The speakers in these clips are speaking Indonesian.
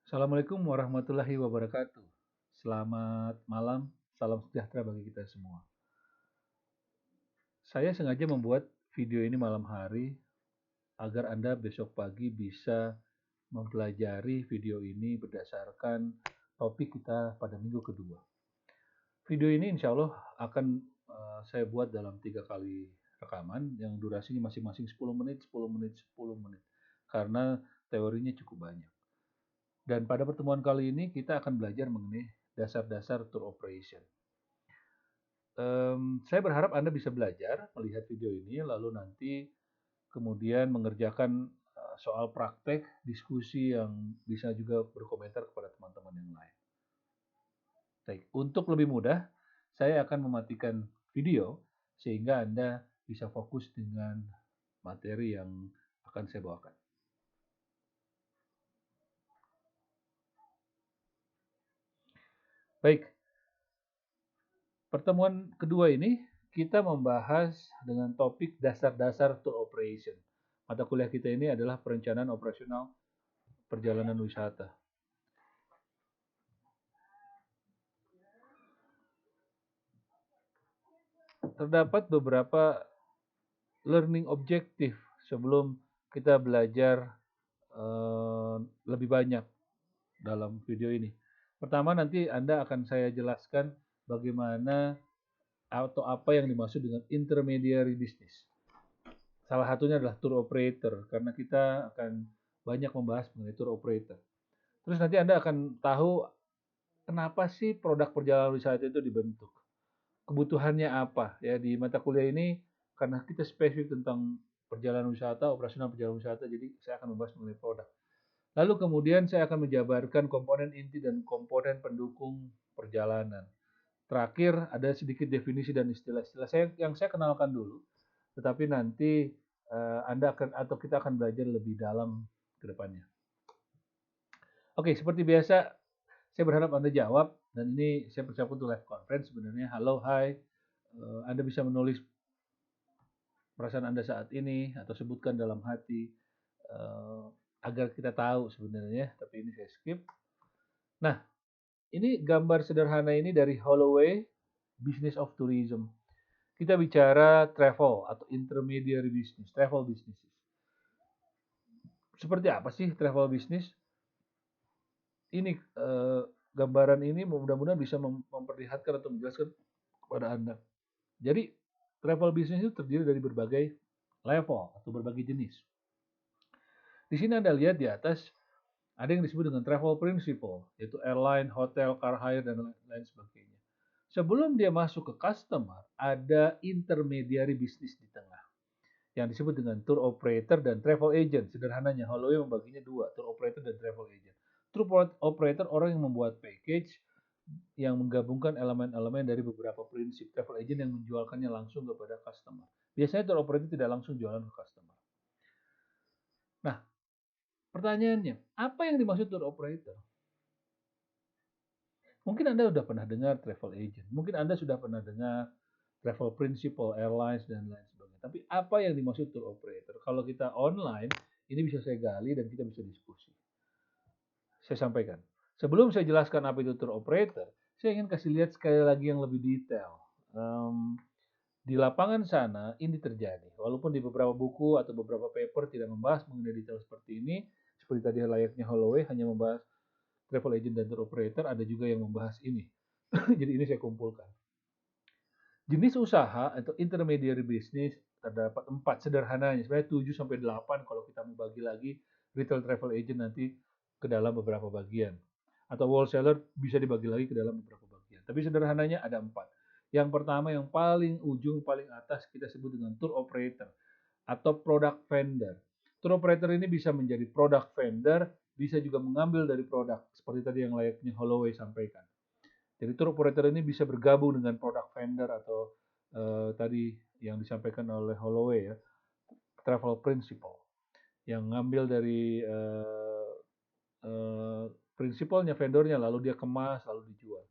Assalamualaikum warahmatullahi wabarakatuh. Selamat malam, salam sejahtera bagi kita semua. Saya sengaja membuat video ini malam hari agar Anda besok pagi bisa mempelajari video ini berdasarkan topik kita pada minggu kedua. Video ini insya Allah akan saya buat dalam 3 kali rekaman yang durasinya masing-masing 10 menit, 10 menit, 10 menit. Karena teorinya cukup banyak. Dan pada pertemuan kali ini kita akan belajar mengenai dasar-dasar tour operation. Saya berharap Anda bisa belajar melihat video ini, lalu nanti kemudian mengerjakan soal praktek, diskusi yang bisa juga berkomentar kepada teman-teman yang lain. Baik, untuk lebih mudah, saya akan mematikan video sehingga Anda bisa fokus dengan materi yang akan saya bawakan. Baik, pertemuan kedua ini kita membahas dengan topik dasar-dasar tour operation. Mata kuliah kita ini adalah perencanaan operasional perjalanan wisata. Terdapat beberapa learning objektif sebelum kita belajar lebih banyak dalam video ini. Pertama, nanti Anda akan saya jelaskan bagaimana atau apa yang dimaksud dengan intermediary business. Salah satunya adalah tour operator, karena kita akan banyak membahas mengenai tour operator. Terus nanti Anda akan tahu kenapa sih produk perjalanan wisata itu dibentuk. Kebutuhannya apa ya di mata kuliah ini, karena kita spesifik tentang perjalanan wisata, operasional perjalanan wisata, jadi saya akan membahas mengenai produk. Lalu kemudian saya akan menjabarkan komponen inti dan komponen pendukung perjalanan. Terakhir ada sedikit definisi dan istilah-istilah yang saya kenalkan dulu, tetapi nanti Anda akan atau kita akan belajar lebih dalam ke depannya. Oke, seperti biasa saya berharap Anda jawab, dan ini saya persiapkan untuk live conference sebenarnya. Halo, hai. Anda bisa menulis perasaan Anda saat ini atau sebutkan dalam hati agar kita tahu sebenarnya, tapi ini saya skip. Nah, ini gambar sederhana ini dari Holloway, Business of Tourism. Kita bicara travel atau intermediary business, travel business. Seperti apa sih travel business? Ini gambaran ini mudah-mudahan bisa memperlihatkan atau menjelaskan kepada Anda. Jadi travel business itu terdiri dari berbagai level atau berbagai jenis. Di sini Anda lihat di atas ada yang disebut dengan travel principle, yaitu airline, hotel, car hire, dan lain sebagainya. Sebelum dia masuk ke customer, ada intermediary bisnis di tengah yang disebut dengan tour operator dan travel agent. Sederhananya, Holloway membaginya dua, tour operator dan travel agent. Tour operator orang yang membuat package yang menggabungkan elemen-elemen dari beberapa prinsip. Travel agent yang menjualkannya langsung kepada customer. Biasanya tour operator tidak langsung jualan ke customer. Nah, pertanyaannya, apa yang dimaksud tour operator? Mungkin Anda sudah pernah dengar travel agent, mungkin Anda sudah pernah dengar travel principal, airlines, dan lain sebagainya. Tapi apa yang dimaksud tour operator? Kalau kita online, ini bisa saya gali dan kita bisa diskusi. Saya sampaikan. Sebelum saya jelaskan apa itu tour operator, saya ingin kasih lihat sekali lagi yang lebih detail. Di lapangan sana ini terjadi. Walaupun di beberapa buku atau beberapa paper tidak membahas mengenai detail seperti ini, seperti tadi layaknya Holloway hanya membahas travel agent dan tour operator, ada juga yang membahas ini. Jadi ini saya kumpulkan. Jenis usaha atau intermediary business terdapat 4 sederhananya, sebenarnya 7 sampai 8 kalau kita mau bagi lagi retail travel agent nanti ke dalam beberapa bagian. Atau wholesaler bisa dibagi lagi ke dalam beberapa bagian. Tapi sederhananya ada 4. Yang pertama yang paling ujung, paling atas kita sebut dengan tour operator atau product vendor. Tour operator ini bisa menjadi product vendor, bisa juga mengambil dari produk, seperti tadi yang layaknya Holloway sampaikan. Jadi tour operator ini bisa bergabung dengan product vendor atau tadi yang disampaikan oleh Holloway ya, travel principal, yang ngambil dari prinsipalnya vendornya lalu dia kemas lalu dijual.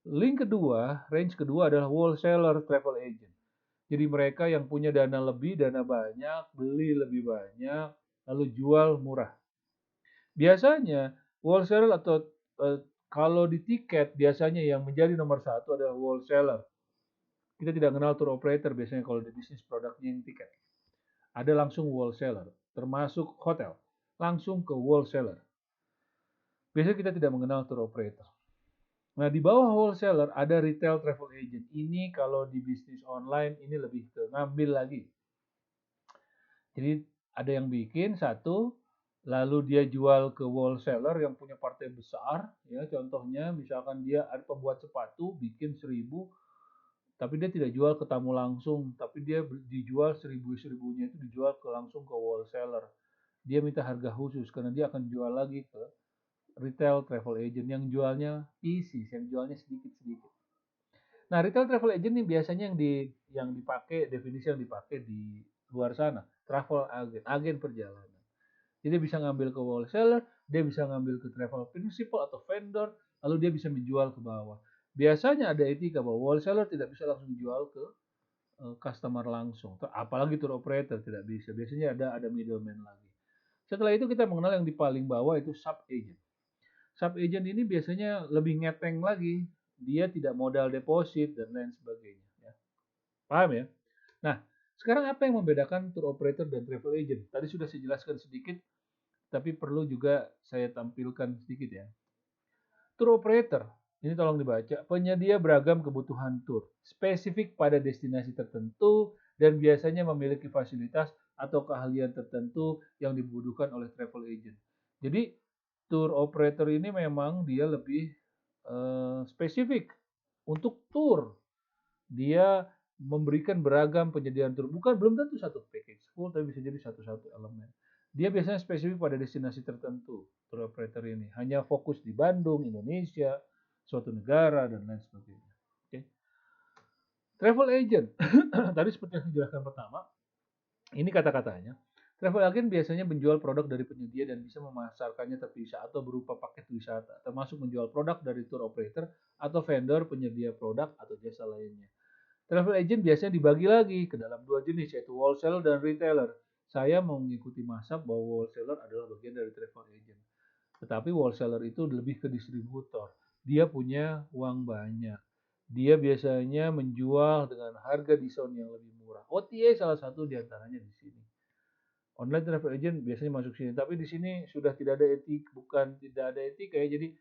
Link kedua, range kedua adalah wholesaler travel agent. Jadi mereka yang punya dana lebih, dana banyak, beli lebih banyak, lalu jual murah. Biasanya Wholesaler atau kalau di tiket biasanya yang menjadi nomor satu adalah wholesaler. Kita tidak kenal tour operator biasanya kalau di bisnis produknya yang tiket. Ada langsung wholesaler, termasuk hotel, langsung ke wholesaler. Biasanya kita tidak mengenal tour operator. Nah, di bawah wholesaler ada retail travel agent. Ini kalau di bisnis online ini lebih ke ngambil lagi. Jadi ada yang bikin satu, lalu dia jual ke wholesaler yang punya partai besar, ya contohnya misalkan dia ada pembuat sepatu bikin 1000, tapi dia tidak jual ke tamu langsung, tapi dia dijual 1000-1000-nya itu dijual ke langsung ke wholesaler. Dia minta harga khusus karena dia akan jual lagi ke retail travel agent yang jualnya pieces, yang jualnya sedikit-sedikit. Nah, retail travel agent ini biasanya yang dipakai, definisi yang dipakai di luar sana, travel agent, agen perjalanan. Jadi dia bisa ngambil ke wholesaler, dia bisa ngambil ke travel principal atau vendor, lalu dia bisa menjual ke bawah. Biasanya ada etika bahwa wholesaler tidak bisa langsung jual ke customer langsung, apalagi tour operator tidak bisa. Biasanya ada middleman lagi. Setelah itu kita mengenal yang di paling bawah itu sub agent. Sub agent ini biasanya lebih ngeteng lagi, dia tidak modal deposit dan lain sebagainya. Ya. Paham ya? Nah, sekarang apa yang membedakan tour operator dan travel agent? Tadi sudah saya jelaskan sedikit, tapi perlu juga saya tampilkan sedikit ya. Tour operator, ini tolong dibaca, penyedia beragam kebutuhan tour, spesifik pada destinasi tertentu, dan biasanya memiliki fasilitas atau keahlian tertentu yang dibutuhkan oleh travel agent. Jadi, tour operator ini memang dia lebih spesifik untuk tour. Dia memberikan beragam penyediaan tour. Bukan belum tentu satu package full, tapi bisa jadi satu-satu elemen. Dia biasanya spesifik pada destinasi tertentu, tour operator ini. Hanya fokus di Bandung, Indonesia, suatu negara, dan lain sebagainya. Oke. Travel agent, tadi seperti yang dijelaskan pertama, ini kata-katanya. Travel agent biasanya menjual produk dari penyedia dan bisa memasarkannya terpisah atau berupa paket wisata, termasuk menjual produk dari tour operator atau vendor penyedia produk atau jasa lainnya. Travel agent biasanya dibagi lagi ke dalam dua jenis, yaitu wholesaler dan retailer. Saya mengikuti mazhab bahwa wholesaler adalah bagian dari travel agent. Tetapi wholesaler itu lebih ke distributor. Dia punya uang banyak. Dia biasanya menjual dengan harga diskon yang lebih murah. OTA salah satu diantaranya di sini. Online travel agent biasanya masuk sini, tapi di sini sudah tidak ada etik, bukan tidak ada etika ya. Jadi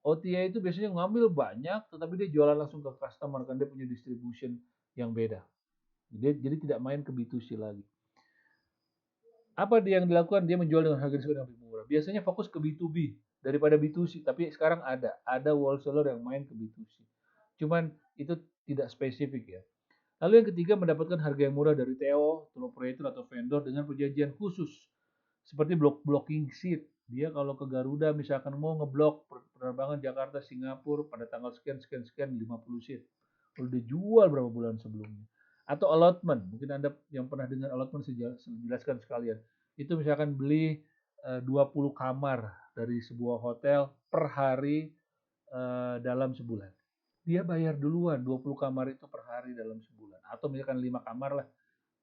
OTA itu biasanya ngambil banyak, tetapi dia jualan langsung ke customer kan dia punya distribution yang beda. Jadi tidak main ke B2C lagi. Apa dia yang dilakukan? Dia menjual dengan harga diskon yang lebih murah. Biasanya fokus ke B2B daripada B2C, tapi sekarang ada wholesaler yang main ke B2C. Cuman itu tidak spesifik ya. Lalu yang ketiga mendapatkan harga yang murah dari TO, tour operator atau vendor dengan perjanjian khusus. Seperti blocking seat. Dia kalau ke Garuda misalkan mau ngeblok penerbangan Jakarta Singapura pada tanggal sekian sekian sekian 50 seat. Lalu dijual berapa bulan sebelumnya. Atau allotment. Mungkin Anda yang pernah dengar allotment saya jelaskan sekalian. Itu misalkan beli 20 kamar dari sebuah hotel per hari dalam sebulan. Dia bayar duluan 20 kamar itu per hari dalam sebulan. Atau misalkan 5 kamar lah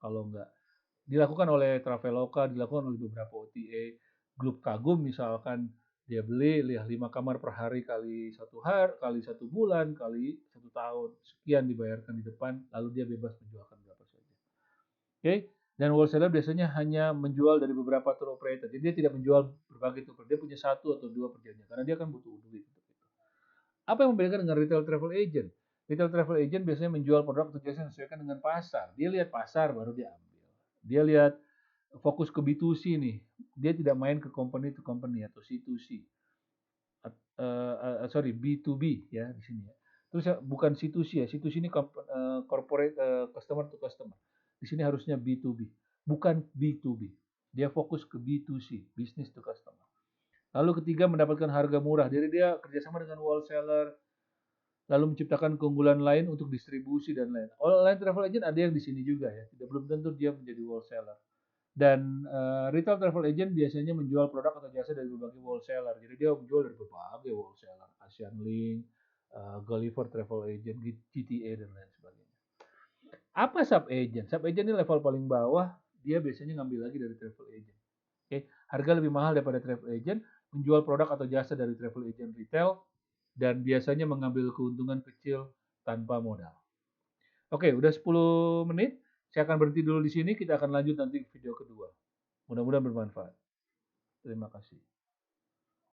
kalau enggak. Dilakukan oleh Traveloka, dilakukan oleh beberapa OTA. Grup Kagum misalkan dia beli 5 kamar per hari kali satu hari, kali satu bulan, kali satu tahun. Sekian dibayarkan di depan, lalu dia bebas menjualkan berapa saja. Oke, dan wholesaler biasanya hanya menjual dari beberapa tour operator. Jadi dia tidak menjual berbagai tour. Dia punya satu atau dua perjanjian karena dia kan butuh duit untuk itu. Apa yang membedakan dengan retail travel agent? Retail travel agent biasanya menjual produk atau jasa yang disesuaikan dengan pasar. Dia lihat pasar baru dia ambil. Dia lihat fokus ke B2C nih. Dia tidak main ke company to company atau C2C. Sorry, B2B ya di sini ya. Terus bukan C2C ya. C2C ini corporate customer to customer. Di sini harusnya B2B, bukan B2B. Dia fokus ke B2C, business to customer. Lalu ketiga mendapatkan harga murah. Jadi dia kerjasama dengan wholesaler, lalu menciptakan keunggulan lain untuk distribusi dan lain. Online travel agent ada yang di sini juga ya. Tidak belum tentu dia menjadi wholesaler. Dan retail travel agent biasanya menjual produk atau jasa dari berbagai wholesaler. Jadi dia menjual dari berbagai wholesaler, Asian Link, Gulliver Travel Agent, GTA dan lain sebagainya. Apa sub agent? Sub agent ini level paling bawah, dia biasanya ngambil lagi dari travel agent. Oke, harga lebih mahal daripada travel agent, menjual produk atau jasa dari travel agent retail, dan biasanya mengambil keuntungan kecil tanpa modal. Oke, udah 10 menit. Saya akan berhenti dulu di sini. Kita akan lanjut nanti video kedua. Mudah-mudahan bermanfaat. Terima kasih.